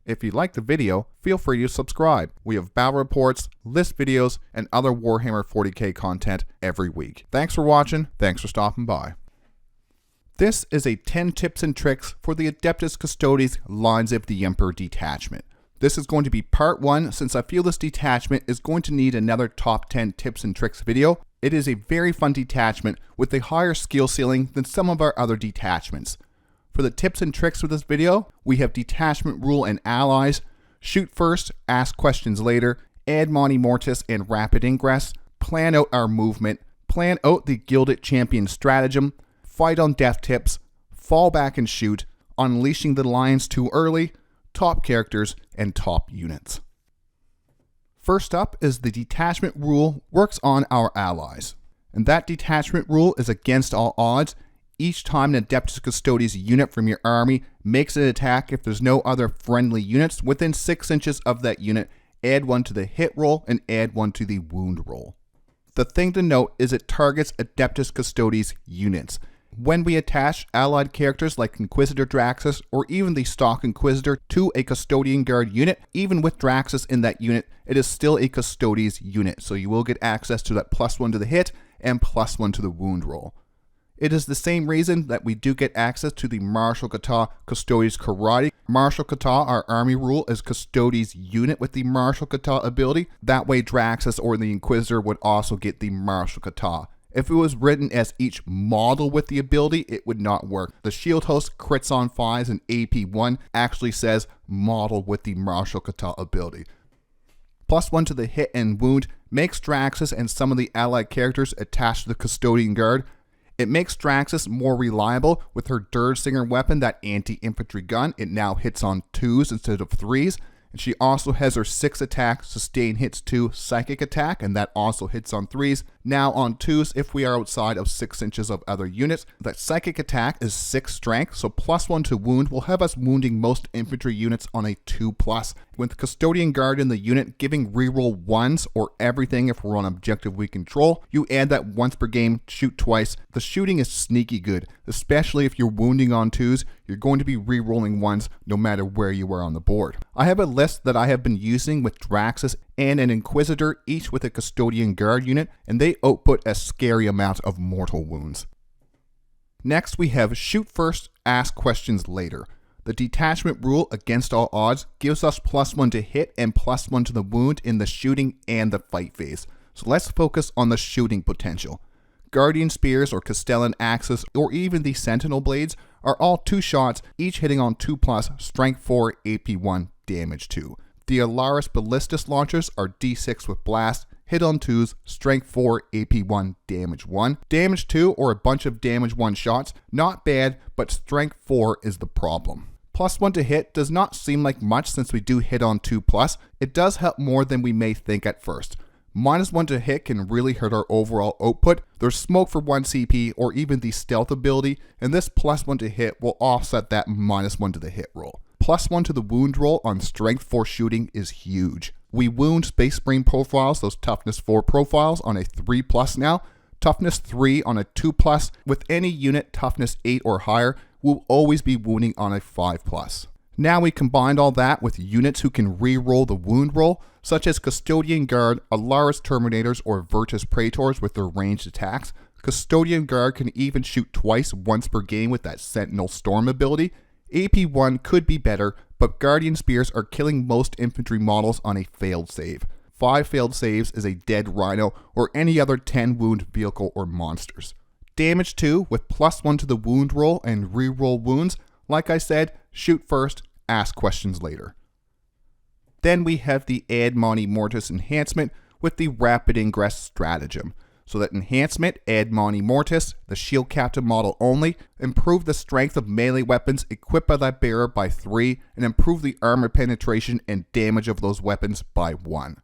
If you liked the video, feel free to subscribe. We have battle reports, list videos, and other Warhammer 40K content every week. Thanks for watching, thanks for stopping by. This is a 10 tips and tricks for the Adeptus Custodes Lions of the Emperor detachment. This is going to be part 1 since I feel this detachment is going to need another top 10 tips and tricks video. It is a very fun detachment with a higher skill ceiling than some of our other detachments. For the tips and tricks for this video, we have detachment rule and allies, shoot first, ask questions later, Admonimortis and rapid ingress, plan out our movement, plan out the Gilded champion stratagem, fight on death tips, fall back and shoot, unleashing the lions too early, top characters, and top units. First up is the detachment rule works on our allies. And that detachment rule is against all odds. Each time an Adeptus Custodes unit from your army makes an attack, if there's no other friendly units within 6 inches of that unit, add 1 to the hit roll and add 1 to the wound roll. The thing to note is it targets Adeptus Custodes units. When we attach allied characters like Inquisitor Draxus or even the stock Inquisitor to a Custodian Guard unit, even with Draxus in that unit, it is still a Custodes unit, so you will get access to that +1 to the hit and +1 to the wound roll. It is the same reason that we do get access to the Martial Kata Custodes Karate. Martial Kata, our army rule, is Custodes unit with the Martial Kata ability. That way Draxus or the Inquisitor would also get the Martial Kata. If it was written as each model with the ability, it would not work. The Shield Host crits on 5s and AP1 actually says model with the Martial Kata ability. +1 to the hit and wound makes Draxus and some of the allied characters attached to the Custodian Guard. It makes Draxus more reliable with her Dirge-Singer weapon, that anti-infantry gun. It now hits on 2s instead of 3s. And she also has her 6 attack, sustain hits 2, psychic attack, and that also hits on 3s. Now on 2s if we are outside of 6 inches of other units. That psychic attack is 6 strength, so +1 to wound will have us wounding most infantry units on a 2+. With Custodian Guard in the unit giving reroll 1s or everything if we're on objective we control, you add that once per game, shoot twice. The shooting is sneaky good, especially if you're wounding on 2s, you're going to be rerolling 1s no matter where you are on the board. I have a list that I have been using with Draxus and an Inquisitor, each with a Custodian Guard unit, and they output a scary amount of mortal wounds. Next we have shoot first, ask questions later. The detachment rule against all odds gives us +1 to hit and +1 to the wound in the shooting and the fight phase. So let's focus on the shooting potential. Guardian Spears or Castellan Axes or even the Sentinel Blades are all 2 shots, each hitting on 2+, strength 4, AP1, damage 2. The Alaris Ballistus launchers are D6 with blast, hit on 2s, strength 4, AP1, damage 1. Damage 2 or a bunch of damage 1 shots, not bad, but strength 4 is the problem. +1 to hit does not seem like much since we do hit on 2+. It does help more than we may think at first. -1 to hit can really hurt our overall output. There's smoke for 1 CP or even the stealth ability, and this +1 to hit will offset that -1 to the hit roll. +1 to the wound roll on strength 4 shooting is huge. We wound Space Marine profiles, those toughness 4 profiles, on a 3+ now. Toughness 3 on a 2+. With any unit toughness 8 or higher, we'll always be wounding on a 5+. Now we combined all that with units who can re-roll the wound roll, such as Custodian Guard, Alaris Terminators, or Virtus Praetors with their ranged attacks. Custodian Guard can even shoot twice once per game with that Sentinel Storm ability. AP1 could be better, but Guardian Spears are killing most infantry models on a failed save. 5 failed saves is a dead Rhino or any other 10 wound vehicle or monsters. Damage 2 with +1 to the wound roll and re-roll wounds. Like I said, shoot first, ask questions later. Then we have the Admonimortis enhancement with the rapid ingress stratagem. So that enhancement, Admonimortis, the shield captain model only, improve the strength of melee weapons equipped by that bearer by 3, and improve the armor penetration and damage of those weapons by 1.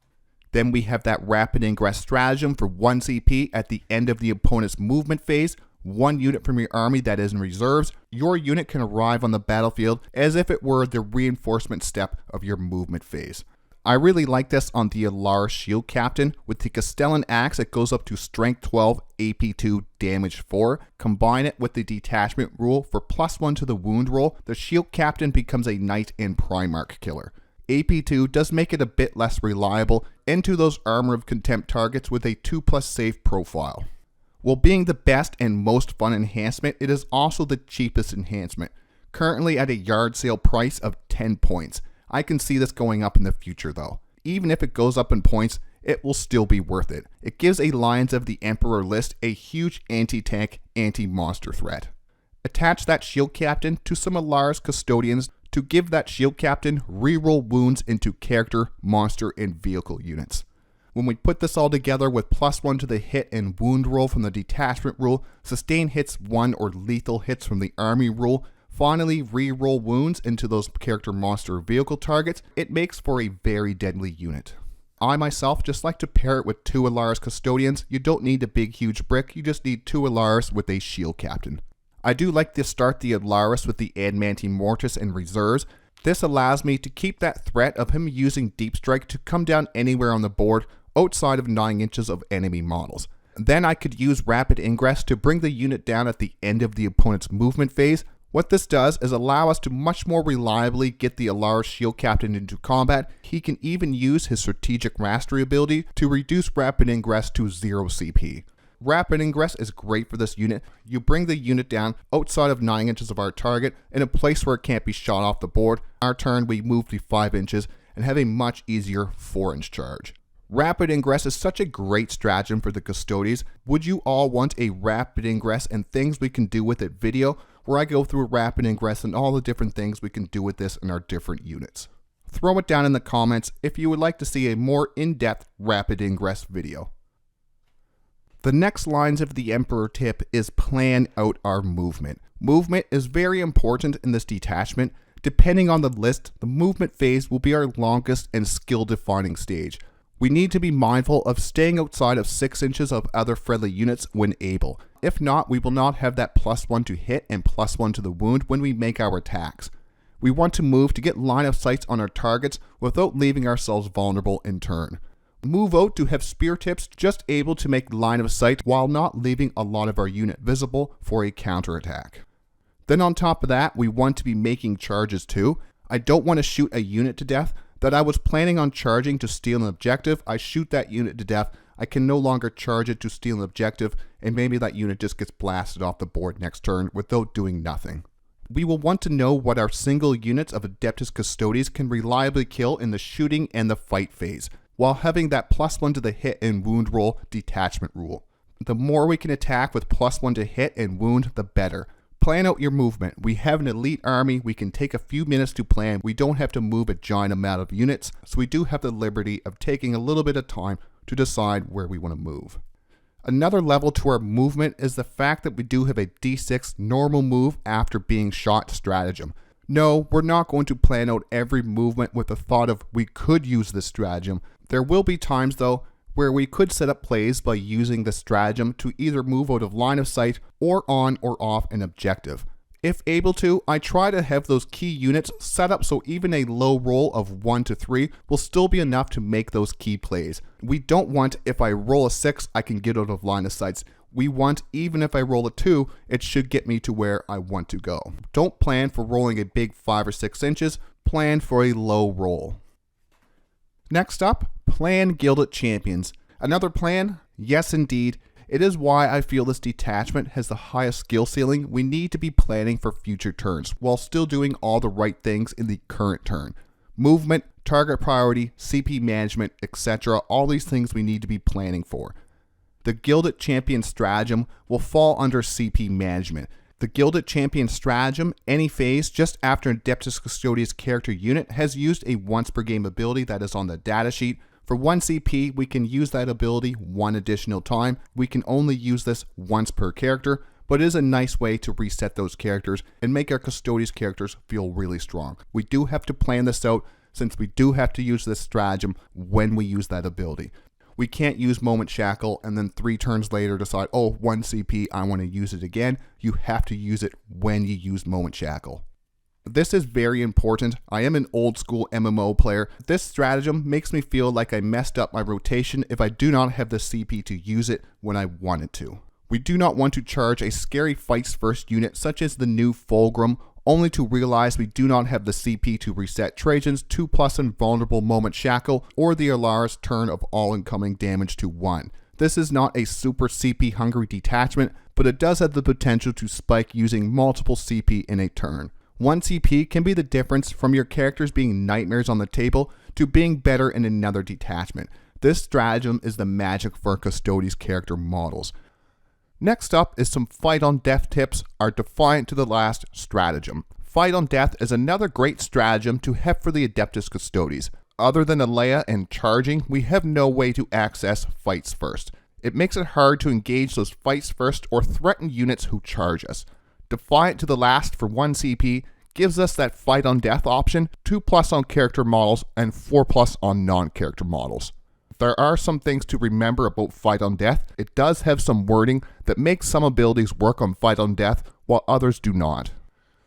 Then we have that rapid ingress stratagem for 1 CP at the end of the opponent's movement phase. 1 unit from your army that is in reserves, your unit can arrive on the battlefield as if it were the reinforcement step of your movement phase. I really like this on the Alara Shield Captain. With the Castellan Axe, it goes up to Strength 12, AP 2, Damage 4. Combine it with the Detachment rule for +1 to the wound roll. The Shield Captain becomes a Knight and Primarch killer. AP 2 does make it a bit less reliable into those Armor of Contempt targets with a 2+ save profile. While being the best and most fun enhancement, it is also the cheapest enhancement, currently at a yard sale price of 10 points. I can see this going up in the future though. Even if it goes up in points, it will still be worth it. It gives a Lions of the Emperor list a huge anti-tank, anti-monster threat. Attach that Shield Captain to some Alara's Custodians to give that Shield Captain reroll wounds into character, monster, and vehicle units. When we put this all together with +1 to the hit and wound roll from the Detachment rule, sustain hits 1 or lethal hits from the Army rule, finally re-roll wounds into those character, monster, or vehicle targets, it makes for a very deadly unit. I myself just like to pair it with 2 Alara's Custodians. You don't need a big huge brick, you just need 2 Alaras with a Shield Captain. I do like to start the Alaris with the Admonimortis and reserves. This allows me to keep that threat of him using Deep Strike to come down anywhere on the board outside of 9 inches of enemy models. Then I could use Rapid Ingress to bring the unit down at the end of the opponent's movement phase. What this does is allow us to much more reliably get the Alara Shield Captain into combat. He can even use his Strategic Mastery ability to reduce Rapid Ingress to 0 CP. Rapid Ingress is great for this unit. You bring the unit down outside of 9 inches of our target in a place where it can't be shot off the board. Our turn, we move to 5 inches and have a much easier 4-inch charge. Rapid Ingress is such a great stratagem for the Custodes. Would you all want a Rapid Ingress and things we can do with it video, where I go through Rapid Ingress and all the different things we can do with this in our different units? Throw it down in the comments if you would like to see a more in-depth Rapid Ingress video. The next Lines of the Emperor tip is plan out our movement. Movement is very important in this detachment. Depending on the list, the movement phase will be our longest and skill-defining stage. We need to be mindful of staying outside of 6 inches of other friendly units when able. If not, we will not have that +1 to hit and +1 to the wound when we make our attacks. We want to move to get line of sight on our targets without leaving ourselves vulnerable in turn. Move out to have spear tips just able to make line of sight while not leaving a lot of our unit visible for a counterattack. Then on top of that, we want to be making charges too. I don't want to shoot a unit to death that I was planning on charging to steal an objective. I shoot that unit to death, I can no longer charge it to steal an objective, and maybe that unit just gets blasted off the board next turn without doing nothing. We will want to know what our single units of Adeptus Custodes can reliably kill in the shooting and the fight phase, while having that +1 to the hit and wound roll detachment rule. The more we can attack with +1 to hit and wound, the better. Plan out your movement. We have an elite army. We can take a few minutes to plan. We don't have to move a giant amount of units, so we do have the liberty of taking a little bit of time to decide where we want to move. Another level to our movement is the fact that we do have a D6 normal move after being shot stratagem. No, we're not going to plan out every movement with the thought of we could use this stratagem. There will be times though where we could set up plays by using the stratagem to either move out of line of sight or on or off an objective. If able to, I try to have those key units set up so even a low roll of 1 to 3 will still be enough to make those key plays. We don't want if I roll a 6, I can get out of line of sight. We want even if I roll a 2, it should get me to where I want to go. Don't plan for rolling a big 5 or 6 inches, plan for a low roll. Next up, plan Gilded Champions. Another plan? Yes indeed. It is why I feel this detachment has the highest skill ceiling. We need to be planning for future turns while still doing all the right things in the current turn. Movement, target priority, CP management, etc. All these things we need to be planning for. The Gilded Champion stratagem will fall under CP management. The Gilded Champion stratagem, any phase just after Adeptus Custodes character unit has used a once per game ability that is on the datasheet. For 1 CP, we can use that ability 1 additional time. We can only use this once per character, but it is a nice way to reset those characters and make our Custodes characters feel really strong. We do have to plan this out since we do have to use this stratagem when we use that ability. We can't use Moment Shackle and then 3 turns later decide, oh, 1 CP, I want to use it again. You have to use it when you use Moment Shackle. This is very important. I am an old school MMO player. This stratagem makes me feel like I messed up my rotation if I do not have the CP to use it when I wanted to. We do not want to charge a scary fights first unit such as the new Fulgrim, only to realize we do not have the CP to reset Trajan's 2+ invulnerable moment shackle or the Alar's turn of all incoming damage to 1. This is not a super CP hungry detachment, but it does have the potential to spike using multiple CP in a turn. 1 CP can be the difference from your characters being nightmares on the table to being better in another detachment. This stratagem is the magic for Custodes character models. Next up is some fight on death tips, our Defiant to the Last stratagem. Fight on death is another great stratagem to have for the Adeptus Custodes. Other than Alea and charging, we have no way to access fights first. It makes it hard to engage those fights first or threaten units who charge us. Defiant to the Last for 1 CP gives us that fight on death option, 2+ on character models and 4+ on non-character models. There are some things to remember about fight on death. It does have some wording that makes some abilities work on fight on death while others do not.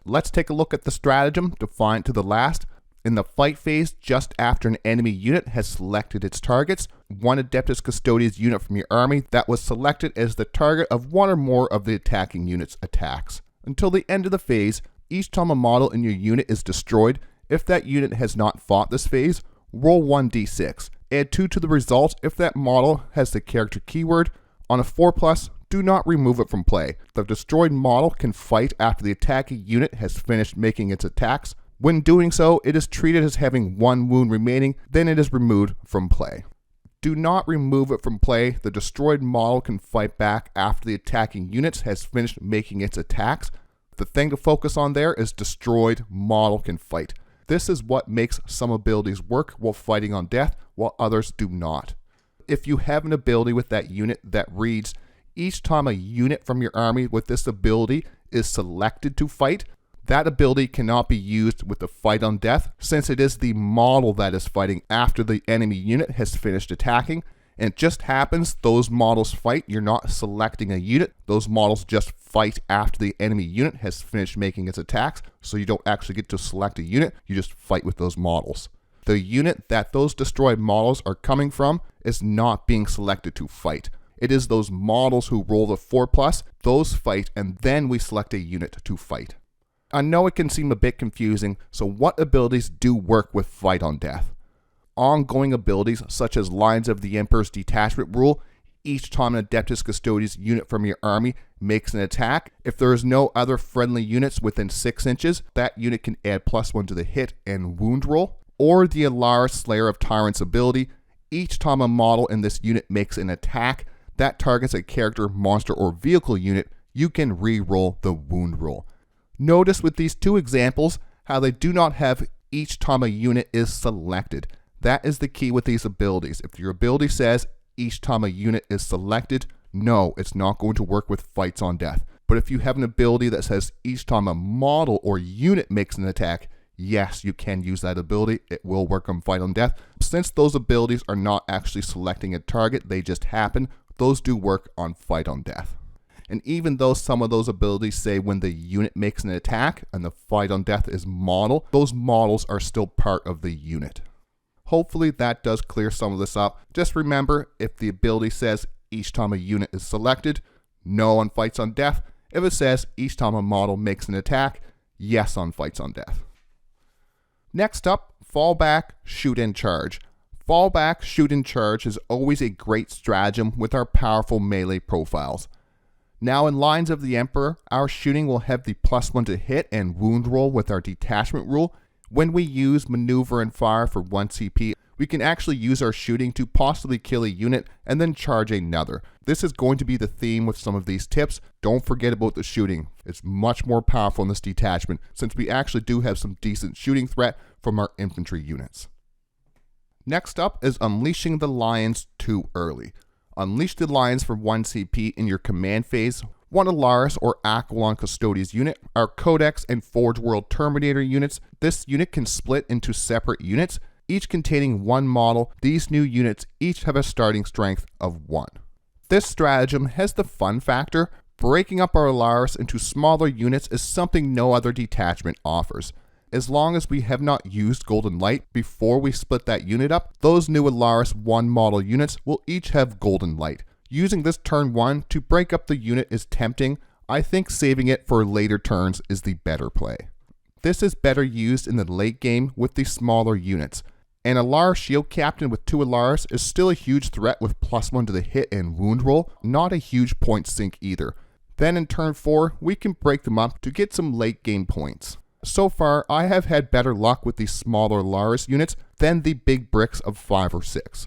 Let's take a look at the stratagem, Defiant to the Last. In the fight phase, just after an enemy unit has selected its targets, 1 Adeptus Custodes unit from your army that was selected as the target of 1 or more of the attacking unit's attacks. Until the end of the phase, each time a model in your unit is destroyed, if that unit has not fought this phase, roll 1d6. Add 2 to the result if that model has the character keyword. On a 4+, do not remove it from play. The destroyed model can fight after the attacking unit has finished making its attacks. When doing so, it is treated as having 1 wound remaining, then it is removed from play. Do not remove it from play. The destroyed model can fight back after the attacking unit has finished making its attacks. The thing to focus on there is destroyed model can fight. This is what makes some abilities work while fighting on death, while others do not. If you have an ability with that unit that reads, each time a unit from your army with this ability is selected to fight, that ability cannot be used with the fight on death, since it is the model that is fighting after the enemy unit has finished attacking. And it just happens those models fight. You're not selecting a unit. Those models just fight after the enemy unit has finished making its attacks. So you don't actually get to select a unit. You just fight with those models. The unit that those destroyed models are coming from is not being selected to fight. It is those models who roll the 4+, those fight, and then we select a unit to fight. I know it can seem a bit confusing, so what abilities do work with fight on death? Ongoing abilities such as Lions of the Emperor's detachment rule. Each time an Adeptus Custodes unit from your army makes an attack, if there is no other friendly units within 6 inches, that unit can add +1 to the hit and wound roll. Or the Alara Slayer of Tyrants ability. Each time a model in this unit makes an attack that targets a character, monster, or vehicle unit, you can re-roll the wound roll. Notice with these 2 examples how they do not have each time a unit is selected. That is the key with these abilities. If your ability says each time a unit is selected, no, it's not going to work with fights on death. But if you have an ability that says each time a model or unit makes an attack, yes, you can use that ability. It will work on fight on death. Since those abilities are not actually selecting a target, they just happen, those do work on fight on death. And even though some of those abilities say when the unit makes an attack and the fight on death is model, those models are still part of the unit. Hopefully that does clear some of this up. Just remember, if the ability says each time a unit is selected, no on fights on death. If it says each time a model makes an attack, yes on fights on death. Next up, fallback, shoot and charge. Fallback, shoot and charge is always a great stratagem with our powerful melee profiles. Now in Lions of the Emperor, our shooting will have the +1 to hit and wound roll with our detachment rule. When we use maneuver and fire for 1 CP, we can actually use our shooting to possibly kill a unit and then charge another. This is going to be the theme with some of these tips. Don't forget about the shooting. It's much more powerful in this detachment since we actually do have some decent shooting threat from our infantry units. Next up is unleashing the Lions too early. Unleash the Lions for 1 CP in your command phase. 1 Alaris or Aquilon Custodes unit, our Codex and Forge World Terminator units. This unit can split into separate units, each containing 1 model. These new units each have a starting strength of 1. This stratagem has the fun factor. Breaking up our Alaris into smaller units is something no other detachment offers. as long as we have not used Golden Light before we split that unit up, those new Alaris 1 model units will each have Golden Light. Using this turn 1 to break up the unit is tempting. I think saving it for later turns is the better play. This is better used in the late game with the smaller units. An Alaris Shield Captain with 2 Alaris is still a huge threat with +1 to the hit and wound roll, not a huge point sink either. Then in turn 4, we can break them up to get some late game points. So far, I have had better luck with the smaller Alaris units than the big bricks of 5 or 6.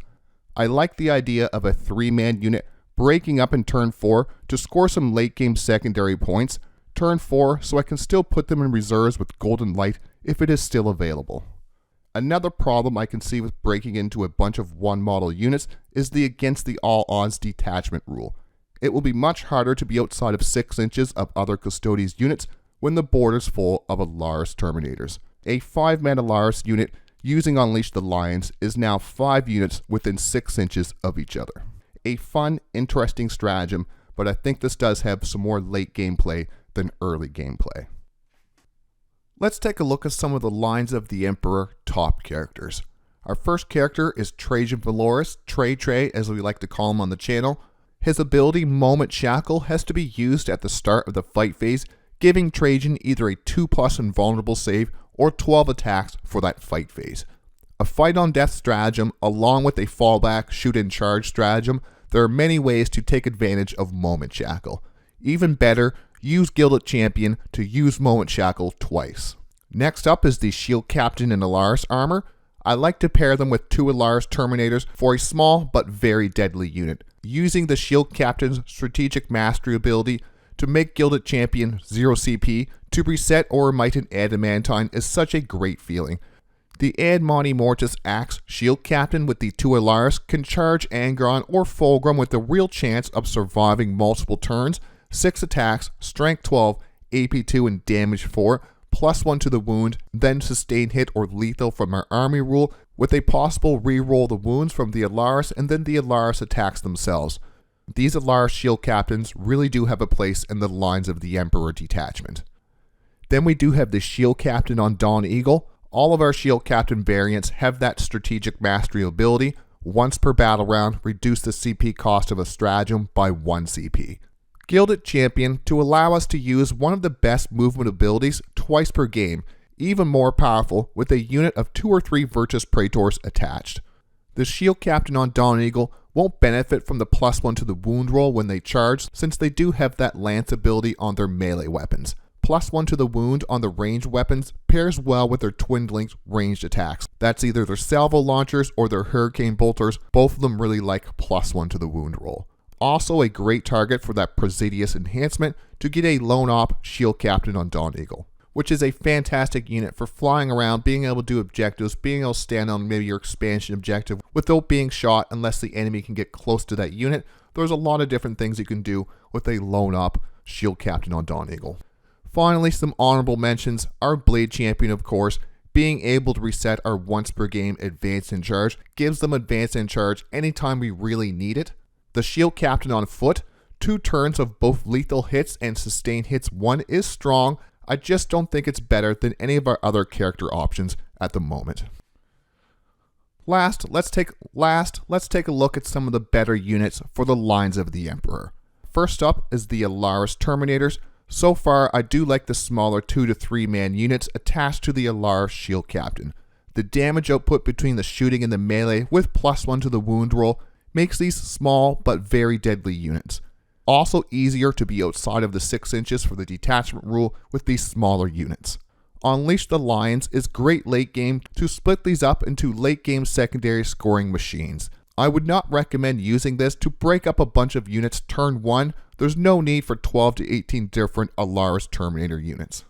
I like the idea of a 3-man unit breaking up in turn 4 to score some late game secondary points, turn 4 so I can still put them in reserves with Golden Light if it is still available. Another problem I can see with breaking into a bunch of 1 model units is the against the all odds detachment rule. It will be much harder to be outside of 6 inches of other Custodes units when the board is full of Alaris Terminators. A 5-man Alaris unit using Unleash the Lions is now 5 units within 6 inches of each other. A fun, interesting stratagem, but I think this does have some more late gameplay than early gameplay. Let's take a look at some of the Lines of the Emperor top characters. Our first character is Trajan Valoris, Trey as we like to call him on the channel. His ability Moment Shackle has to be used at the start of the fight phase, giving Trajan either a 2+ invulnerable save or 12 attacks for that fight phase. A fight on death stratagem along with a fallback shoot and charge stratagem, there are many ways to take advantage of Moment Shackle. Even better, use Gilded Champion to use Moment Shackle twice. Next up is the Shield Captain in Alaris armor. I like to pair them with 2 Alaris Terminators for a small but very deadly unit. Using the Shield Captain's Strategic Mastery ability to make Gilded Champion 0 CP to reset or might an Adamantine is such a great feeling. The Admonimortis Axe Shield Captain with the 2 Alaris can charge Angron or Fulgrim with the real chance of surviving multiple turns, 6 attacks, strength 12, AP 2 and damage 4, +1 to the wound, then sustain hit or lethal from our army rule with a possible reroll the wounds from the Alaris and then the Alaris attacks themselves. These Alaris Shield Captains really do have a place in the Lines of the Emperor detachment. Then we do have the Shield Captain on Dawn Eagle. All of our Shield Captain variants have that Strategic Mastery ability. Once per battle round, reduce the CP cost of a stratagem by 1 CP. Gilded Champion to allow us to use one of the best movement abilities twice per game, even more powerful with a unit of 2 or 3 Virtus Praetors attached. The Shield Captain on Dawn Eagle won't benefit from the +1 to the wound roll when they charge since they do have that lance ability on their melee weapons. +1 to the wound on the ranged weapons pairs well with their Twin Linked ranged attacks. That's either their salvo launchers or their hurricane bolters, both of them really like +1 to the wound roll. Also a great target for that Presidius enhancement to get a lone op Shield Captain on Dawn Eagle, which is a fantastic unit for flying around, being able to do objectives, being able to stand on maybe your expansion objective without being shot unless the enemy can get close to that unit. There's a lot of different things you can do with a lone op Shield Captain on Dawn Eagle. Finally, some honorable mentions. Our Blade Champion, of course, being able to reset our once per game advance in charge gives them advance in charge anytime we really need it. The Shield Captain on foot, 2 turns of both lethal hits and sustained hits 1 is strong. I just don't think it's better than any of our other character options at the moment. Last, let's take a look at some of the better units for the Lines of the Emperor. First up is the Alaris Terminators. So far, I do like the smaller 2 to 3 man units attached to the Alaris Shield Captain. The damage output between the shooting and the melee with +1 to the wound roll makes these small but very deadly units. Also easier to be outside of the 6 inches for the detachment rule with these smaller units. Unleash the Lions is great late game to split these up into late game secondary scoring machines. I would not recommend using this to break up a bunch of units turn 1. There's no need for 12 to 18 different Alaris Terminator units.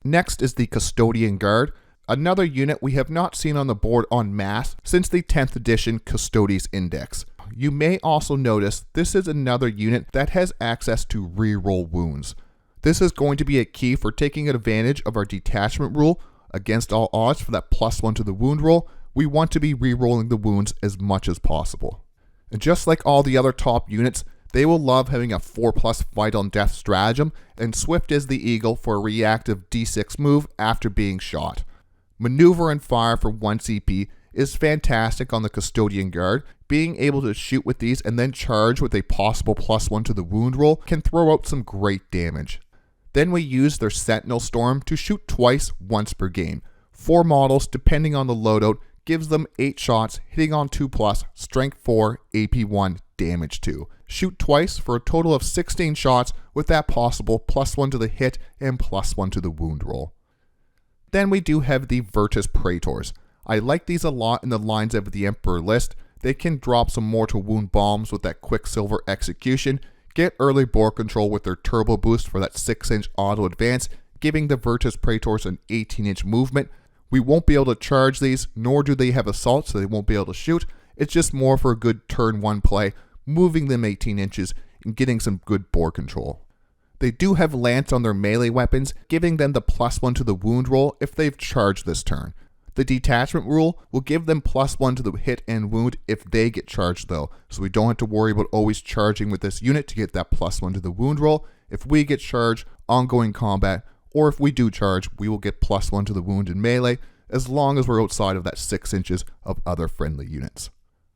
Next is the Custodian Guard, another unit we have not seen on the board en masse since the 10th edition Custodes Index. You may also notice this is another unit that has access to reroll wounds. This is going to be a key for taking advantage of our detachment rule against all odds for that +1 to the wound roll. We want to be rerolling the wounds as much as possible. And just like all the other top units, They will love having a 4+ fight on death stratagem, and swift as the eagle for a reactive D6 move after being shot. Maneuver and fire for 1 CP is fantastic on the Custodian Guard. Being able to shoot with these and then charge with a possible +1 to the wound roll can throw out some great damage. Then we use their Sentinel Storm to shoot twice once per game. 4 models, depending on the loadout, gives them 8 shots, hitting on 2+, strength 4, AP 1, damage 2. Shoot twice for a total of 16 shots with that possible +1 to the hit and +1 to the wound roll. Then we do have the Virtus Praetors. I like these a lot in the Lines of the Emperor list. They can drop some mortal wound bombs with that Quicksilver execution, get early board control with their turbo boost for that 6-inch auto advance, giving the Virtus Praetors an 18-inch movement. We won't be able to charge these, nor do they have assault, so they won't be able to shoot. It's just more for a good turn 1 play, moving them 18 inches and getting some good board control. They do have Lance on their melee weapons, giving them the +1 to the wound roll if they've charged this turn. The detachment rule will give them +1 to the hit and wound if they get charged though, so we don't have to worry about always charging with this unit to get that +1 to the wound roll. If we get charged, ongoing combat, or if we do charge, we will get +1 to the wound in melee, as long as we're outside of that 6 inches of other friendly units.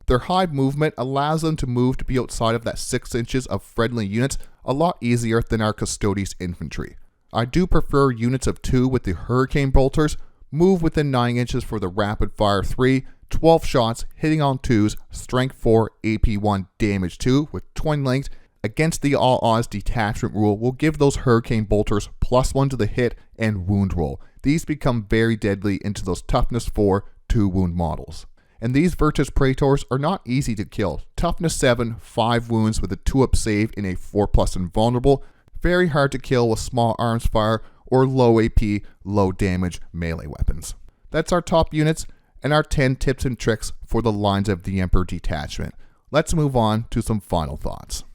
Their high movement allows them to move to be outside of that 6 inches of friendly units a lot easier than our Custodes infantry. I do prefer units of 2 with the Hurricane Bolters. Move within 9 inches for the Rapid Fire 3, 12 shots, hitting on 2s, strength 4, AP 1, damage 2 with twin length. Against the all odds detachment rule will give those Hurricane Bolters +1 to the hit and wound roll. These become very deadly into those toughness 4, 2 wound models. And these Virtus Praetors are not easy to kill. Toughness 7, 5 wounds with a 2-up save in a 4+ invulnerable. Very hard to kill with small arms fire or low AP, low damage melee weapons. That's our top units and our 10 tips and tricks for the Lines of the Emperor detachment. Let's move on to some final thoughts.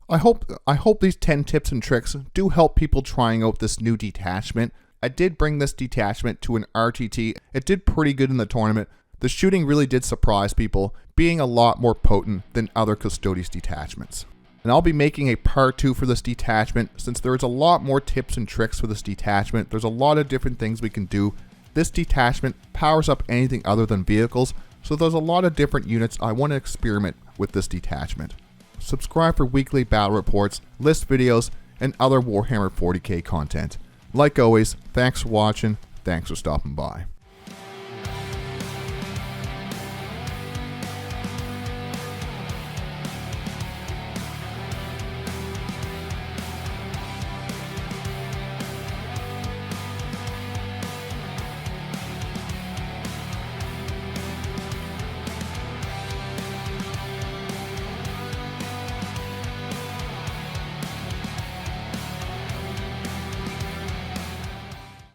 I hope these 10 tips and tricks do help people trying out this new detachment. I did bring this detachment to an RTT. It did pretty good in the tournament. The shooting really did surprise people, being a lot more potent than other Custodes detachments. And I'll be making a part 2 for this detachment, since there is a lot more tips and tricks for this detachment. There's a lot of different things we can do. This detachment powers up anything other than vehicles, so there's a lot of different units I want to experiment with this detachment. Subscribe for weekly battle reports, list videos, and other Warhammer 40K content. Like always, thanks for watching, thanks for stopping by.